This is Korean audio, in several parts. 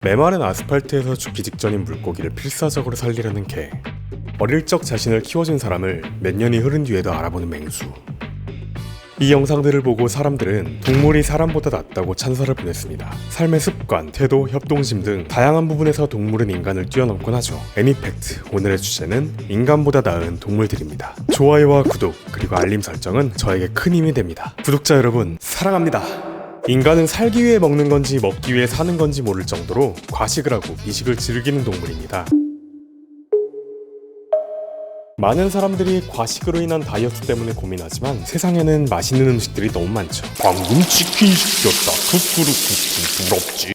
메마른 아스팔트에서 죽기 직전인 물고기를 필사적으로 살리려는 개. 어릴 적 자신을 키워준 사람을 몇 년이 흐른 뒤에도 알아보는 맹수. 이 영상들을 보고 사람들은 동물이 사람보다 낫다고 찬사를 보냈습니다. 삶의 습관, 태도, 협동심 등 다양한 부분에서 동물은 인간을 뛰어넘곤 하죠. 애니팩트, 오늘의 주제는 인간보다 나은 동물들입니다. 좋아요와 구독, 그리고 알림 설정은 저에게 큰 힘이 됩니다. 구독자 여러분, 사랑합니다. 인간은 살기 위해 먹는 건지 먹기 위해 사는 건지 모를 정도로 과식을 하고 미식을 즐기는 동물입니다. 많은 사람들이 과식으로 인한 다이어트 때문에 고민하지만 세상에는 맛있는 음식들이 너무 많죠. 방금 치킨 시켰다. 쿠쿠르쿠쿠 부럽지?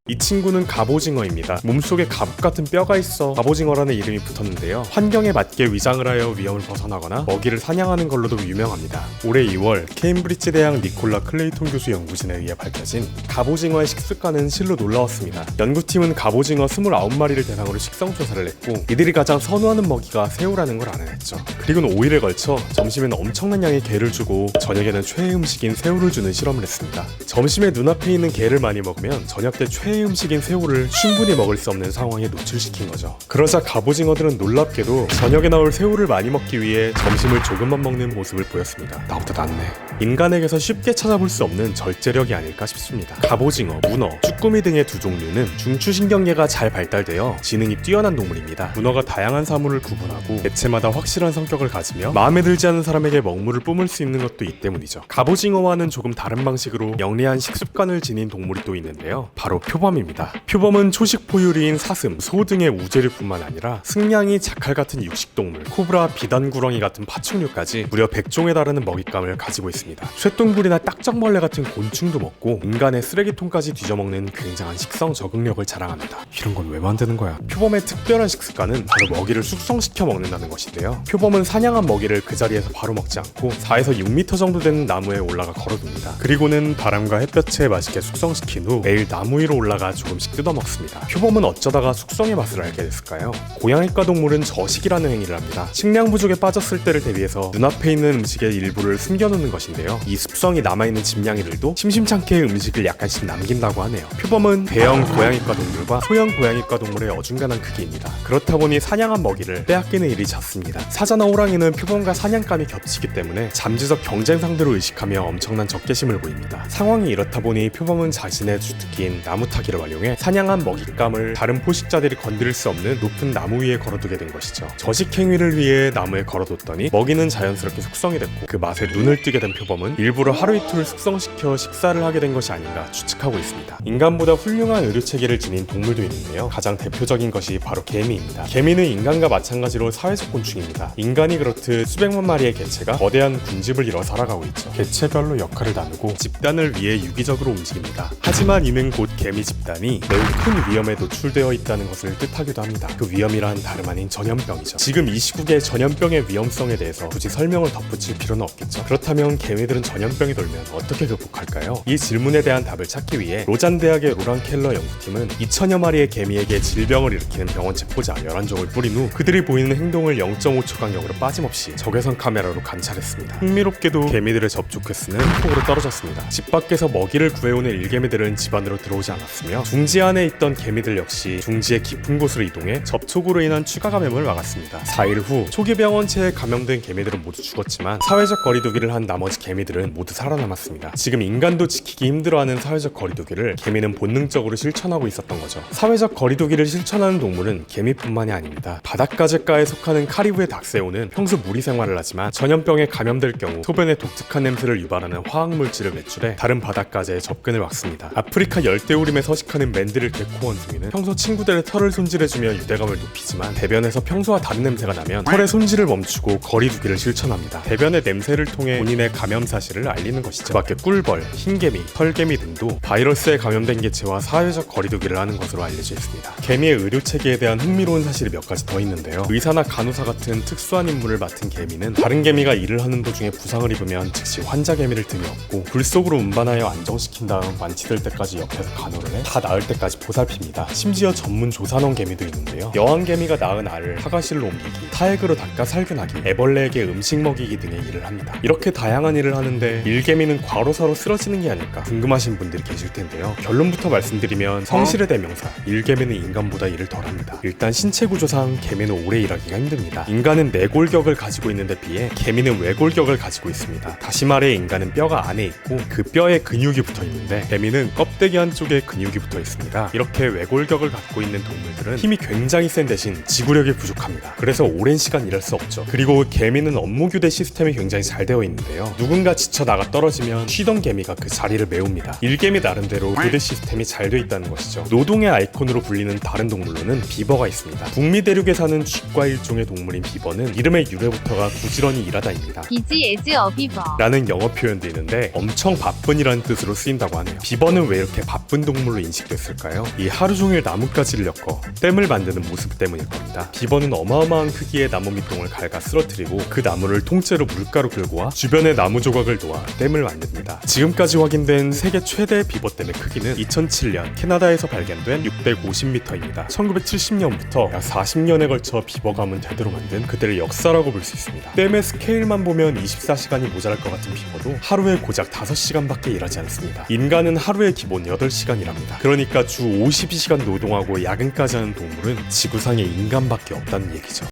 이 친구는 갑오징어입니다. 몸속에 갑 같은 뼈가 있어 갑오징어라는 이름이 붙었는데요. 환경에 맞게 위장을 하여 위험을 벗어나거나 먹이를 사냥하는 걸로도 유명합니다. 올해 2월 케임브리지 대학 니콜라 클레이톤 교수 연구진에 의해 밝혀진 갑오징어의 식습관은 실로 놀라웠습니다. 연구팀은 갑오징어 29마리를 대상으로 식성 조사를 했고 이들이 가장 선호하는 먹이가 새우라는 걸 알아냈죠. 그리고는 5일에 걸쳐 점심에는 엄청난 양의 게를 주고 저녁에는 최애 음식인 새우를 주는 실험을 했습니다. 점심에 눈앞에 있는 게를 많이 먹으면 저녁 때 최애 음식인 새우를 충분히 먹을 수 없는 상황에 노출시킨 거죠. 그러자 갑오징어들은 놀랍게도 저녁에 나올 새우를 많이 먹기 위해 점심을 조금만 먹는 모습을 보였습니다. 나보다 낫네. 인간에게서 쉽게 찾아볼 수 없는 절제력이 아닐까 싶습니다. 갑오징어, 문어, 쭈꾸미 등의 두 종류는 중추신경계가 잘 발달되어 지능이 뛰어난 동물입니다. 문어가 다양한 사물을 구분하고 개체마다 확실한 성격을 가지며 마음에 들지 않는 사람에게 먹물을 뿜을 수 있는 것도 이 때문이죠. 갑오징어와는 조금 다른 방식으로 영리한 식습관을 지닌 동물이 또 있는데요. 바로 표범입니다. 표범은 초식 포유류인 사슴, 소 등의 우제류뿐만 아니라 승냥이, 자칼 같은 육식동물, 코브라, 비단구렁이 같은 파충류까지 무려 100종에 달하는 먹잇감을 가지고 있습니다. 쇠똥굴이나 딱정벌레 같은 곤충도 먹고 인간의 쓰레기통까지 뒤져먹는 굉장한 식성 적응력을 자랑합니다. 이런 건 왜 만드는 거야? 표범의 특별한 식습관은 바로 먹이를 숙성시켜 먹는다는 것인데요. 표범은 사냥한 먹이를 그 자리에서 바로 먹지 않고 4에서 6m 정도 되는 나무에 올라가 걸어둡니다. 그리고는 바람과 햇볕에 맛있게 숙성시킨 후 매일 나무 위로 올라가 조금씩 뜯어먹습니다. 표범은 어쩌다가 숙성의 맛을 알게 됐을까요? 고양이과 동물은 저식이라는 행위를 합니다. 식량 부족에 빠졌을 때를 대비해서 눈앞에 있는 음식의 일부를 숨겨놓는 것인데요. 이 습성이 남아있는 집냥이들도 심심찮게 음식을 약간씩 남긴다고 하네요. 표범은 대형 고양이과 동물과 소형 고양이과 동물의 어중간한 크기입니다. 그렇다 보니 사냥한 먹이를 빼앗기는 일이 잦습니다. 사자나 호랑이는 표범과 사냥감이 겹치기 때문에 잠재적 경쟁 상대로 의식하며 엄청난 적개심을 보입니다. 상황이 이렇다 보니 표범은 자신의 주특기인 나무타기를 활용해 사냥한 먹잇감을 다른 포식자들이 건드릴 수 없는 높은 나무 위에 걸어두게 된 것이죠. 저식 행위를 위해 나무에 걸어뒀더니 먹이는 자연스럽게 숙성이 됐고 그 맛에 눈을 뜨게 된 표범은 일부러 하루 이틀 숙성시켜 식사를 하게 된 것이 아닌가 추측하고 있습니다. 인간보다 훌륭한 의료체계를 지닌 동물도 있는데요. 가장 대표적인 것이 바로 개미입니다. 개미는 인간과 마찬가지로 사회적 곤충입니다. 인간이 그렇듯 수백만 마리의 개체가 거대한 군집을 이뤄 살아가고 있죠. 개체별로 역할을 나누고 집단을 위해 유기적으로 움직입니다. 하지만 이는 곧 개미 집단이 매우 큰 위험에 노출되어 있다는 것을 뜻하기도 합니다. 그 위험이란 다름 아닌 전염병이죠. 지금 이 시국에 전염병의 위험성에 대해서 굳이 설명을 덧붙일 필요는 없겠죠. 그렇다면 개미들은 전염병이 돌면 어떻게 극복할까요? 이 질문에 대한 답을 찾기 위해 로잔 대학의 로랑 켈러 연구팀은 2000여 마리의 개미에게 질병을 일으키는 병원 체포자 11종을 뿌린 후 그들이 보이는 행동을 0.5초 간격으로 빠짐없이 적외선 카메라로 관찰했습니다. 흥미롭게도 개미들의 접촉 횟수는 폭으로 떨어졌습니다. 집 밖에서 먹이를 구해오는 일개미들은 집 안으로 들어오지 않았으며 둥지 안에 있던 개미들 역시 둥지의 깊은 곳으로 이동해 접촉으로 인한 추가 감염을 막았습니다. 4일 후 초기 병원체에 감염된 개미들은 모두 죽었지만 사회적 거리두기를 한 나머지 개미들은 모두 살아남았습니다. 지금 인간도 지키기 힘들어하는 사회적 거리두기를 개미는 본능적으로 실천하고 있었던 거죠. 사회적 거리두기를 실천하는 동물은 개미뿐만이 아닙니다. 바닷가재과에 속하는 카리브의 닥새우는 평소 무리 생활을 하지만 전염병에 감염될 경우 소변에 독특한 냄새를 유발하는 화학물질을 배출해 다른 바닷가재에 접근을 막습니다. 아프리카 열대우림에 서식하는 맨드릴 개코 원숭이는 평소 친구들의 털을 손질해주며 유대감을 높이지만 대변에서 평소와 다른 냄새가 나면 털의 손질을 멈추고 거리두기를 실천합니다. 대변의 냄새를 통해 본인의 감염 사실을 알리는 것이죠. 그 밖에 꿀벌, 흰개미, 털개미 등도 바이러스에 감염된 개체와 사회적 거리두기를 하는 것으로 알려져 있습니다. 개미의 의료체계에 대한 흥미로운 사실이 몇 가지 더 있는데요. 의사나 간호사 같은 특수한 임무를 맡은 개미는 다른 개미가 일을 하는 도중에 부상을 입으면 즉시 환자 개미를 등에 업고 불 속으로 운반하여 안정시킨 다음 완치될 때까지 옆에서 간호를 때문에 다 낳을 때까지 보살핍니다. 심지어 전문 조산원 개미도 있는데요. 여왕개미가 낳은 알을 사과실로 옮기기, 타액으로 닦아 살균하기, 애벌레에게 음식 먹이기 등의 일을 합니다. 이렇게 다양한 일을 하는데 일개미는 과로사로 쓰러지는 게 아닐까 궁금하신 분들이 계실 텐데요. 결론부터 말씀드리면 성실의 대명사, 일개미는 인간보다 일을 덜합니다. 일단 신체 구조상 개미는 오래 일하기가 힘듭니다. 인간은 내골격을 가지고 있는데 비해 개미는 외골격을 가지고 있습니다. 다시 말해 인간은 뼈가 안에 있고 그 뼈에 근육이 붙어 있는데 개미는 껍데기 한쪽에 근육이 붙어 있습니다. 이렇게 외골격을 갖고 있는 동물들은 힘이 굉장히 센 대신 지구력이 부족합니다. 그래서 오랜 시간 일할 수 없죠. 그리고 개미는 업무 교대 시스템이 굉장히 잘 되어 있는데요. 누군가 지쳐 나가 떨어지면 쉬던 개미가 그 자리를 메웁니다. 일개미 나름대로 교대 시스템이 잘 되어 있다는 것이죠. 노동의 아이콘으로 불리는 다른 동물로는 비버가 있습니다. 북미 대륙에 사는 쥐과 일종의 동물인 비버는 이름의 유래부터가 부지런히 일하다입니다. busy as a beaver 라는 영어 표현도 있는데 엄청 바쁜이라는 뜻으로 쓰인다고 하네요. 비버는 왜 이렇게 바쁜 동물로 인식됐을까요? 이 하루 종일 나뭇가지를 엮어 댐을 만드는 모습 때문일 겁니다. 비버는 어마어마한 크기의 나무 밑동을 갈가 쓰러뜨리고 그 나무를 통째로 물가로 끌고 와 주변의 나무 조각을 놓아 댐을 만듭니다. 지금까지 확인된 세계 최대 비버댐의 크기는 2007년 캐나다에서 발견된 650m입니다. 1970년부터 약 40년에 걸쳐 비버 가문 대대로 만든 그들의 역사라고 볼 수 있습니다. 댐의 스케일만 보면 24시간이 모자랄 것 같은 비버도 하루에 고작 5시간밖에 일하지 않습니다. 인간은 하루에 기본 8시간 일합니다. 그러니까 주 52시간 노동하고 야근까지 하는 동물은 지구상에 인간밖에 없다는 얘기죠.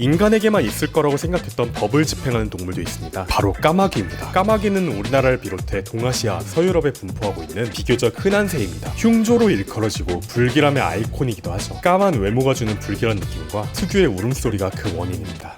인간에게만 있을 거라고 생각했던 법을 집행하는 동물도 있습니다. 바로 까마귀입니다. 까마귀는 우리나라를 비롯해 동아시아, 서유럽에 분포하고 있는 비교적 흔한 새입니다. 흉조로 일컬어지고 불길함의 아이콘이기도 하죠. 까만 외모가 주는 불길한 느낌과 특유의 울음소리가 그 원인입니다.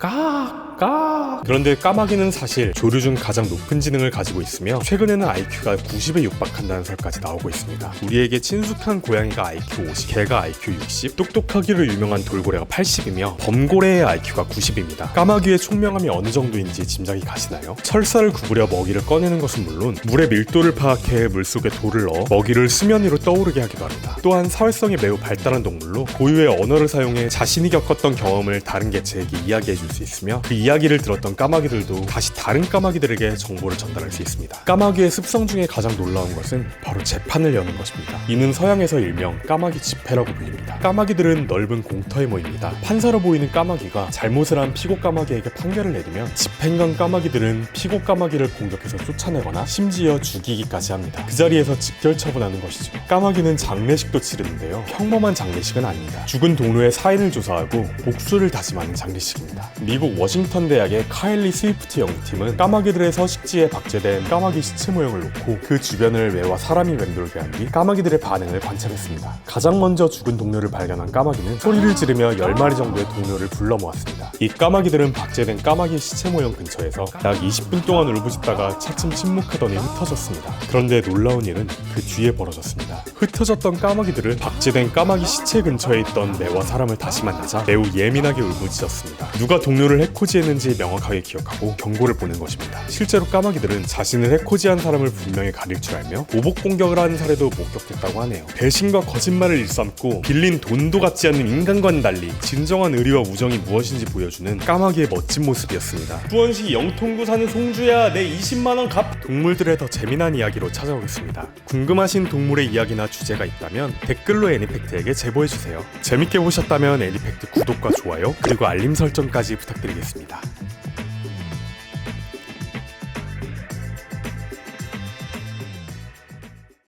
그런데 까마귀는 사실 조류 중 가장 높은 지능을 가지고 있으며 최근에는 IQ가 90에 육박한다는 설까지 나오고 있습니다. 우리에게 친숙한 고양이가 IQ 50, 개가 IQ 60, 똑똑하기로 유명한 돌고래가 80이며 범고래의 IQ가 90입니다. 까마귀의 총명함이 어느 정도인지 짐작이 가시나요? 철사를 구부려 먹이를 꺼내는 것은 물론 물의 밀도를 파악해 물속에 돌을 넣어 먹이를 수면 위로 떠오르게 하기도 합니다. 또한 사회성이 매우 발달한 동물로 고유의 언어를 사용해 자신이 겪었던 경험을 다른 개체에게 이야기해 줄 수 있으며 그 이야기를 들었던 까마귀들도 다시 다른 까마귀들에게 정보를 전달할 수 있습니다. 까마귀의 습성 중에 가장 놀라운 것은 바로 재판을 여는 것입니다. 이는 서양에서 일명 까마귀 집회라고 불립니다. 까마귀들은 넓은 공터에 모입니다. 판사로 보이는 까마귀가 잘못을 한 피고 까마귀에게 판결을 내리면 집행관 까마귀들은 피고 까마귀를 공격해서 쫓아내거나 심지어 죽이기까지 합니다. 그 자리에서 직결 처분하는 것이죠. 까마귀는 장례식도 치르는데요. 평범한 장례식은 아닙니다. 죽은 동료의 사인을 조사하고 복수를 다짐하는 장례식입니다. 미국 워싱턴 대학의 카일리 스위프트 연구팀은 까마귀들의 서식지에 박제된 까마귀 시체 모형을 놓고 그 주변을 매와 사람이 맴돌게 한 뒤 까마귀들의 반응을 관찰했습니다. 가장 먼저 죽은 동료를 발견한 까마귀는 소리를 지르며 10마리 정도의 동료를 불러 모았습니다. 이 까마귀들은 박제된 까마귀 시체 모형 근처에서 약 20분 동안 울부짖다가 차츰 침묵하더니 흩어졌습니다. 그런데 놀라운 일은 그 뒤에 벌어졌습니다. 흩어졌던 까마귀들은 박제된 까마귀 시체 근처에 있던 매와 사람을 다시 만나자 매우 예민하게 울부짖었습니다. 누가 동료를 해코지했는지 명확하게 기억하고 경고를 보낸 것입니다. 실제로 까마귀들은 자신을 해코지한 사람을 분명히 가릴 줄 알며 오복 공격을 하는 사례도 목격됐다고 하네요. 배신과 거짓말을 일삼고 빌린 돈도 갚지 않는 인간과는 달리 진정한 의리와 우정이 무엇인지 보여주는 까마귀의 멋진 모습이었습니다. 수원시 영통구 사는 송주야, 내 20만원 갚! 동물들의 더 재미난 이야기로 찾아오겠습니다. 궁금하신 동물의 이야기나 주제가 있다면 댓글로 애니팩트에게 제보해주세요. 재밌게 보셨다면 애니팩트 구독과 좋아요 그리고 알림 설정까지 부탁드리겠습니다.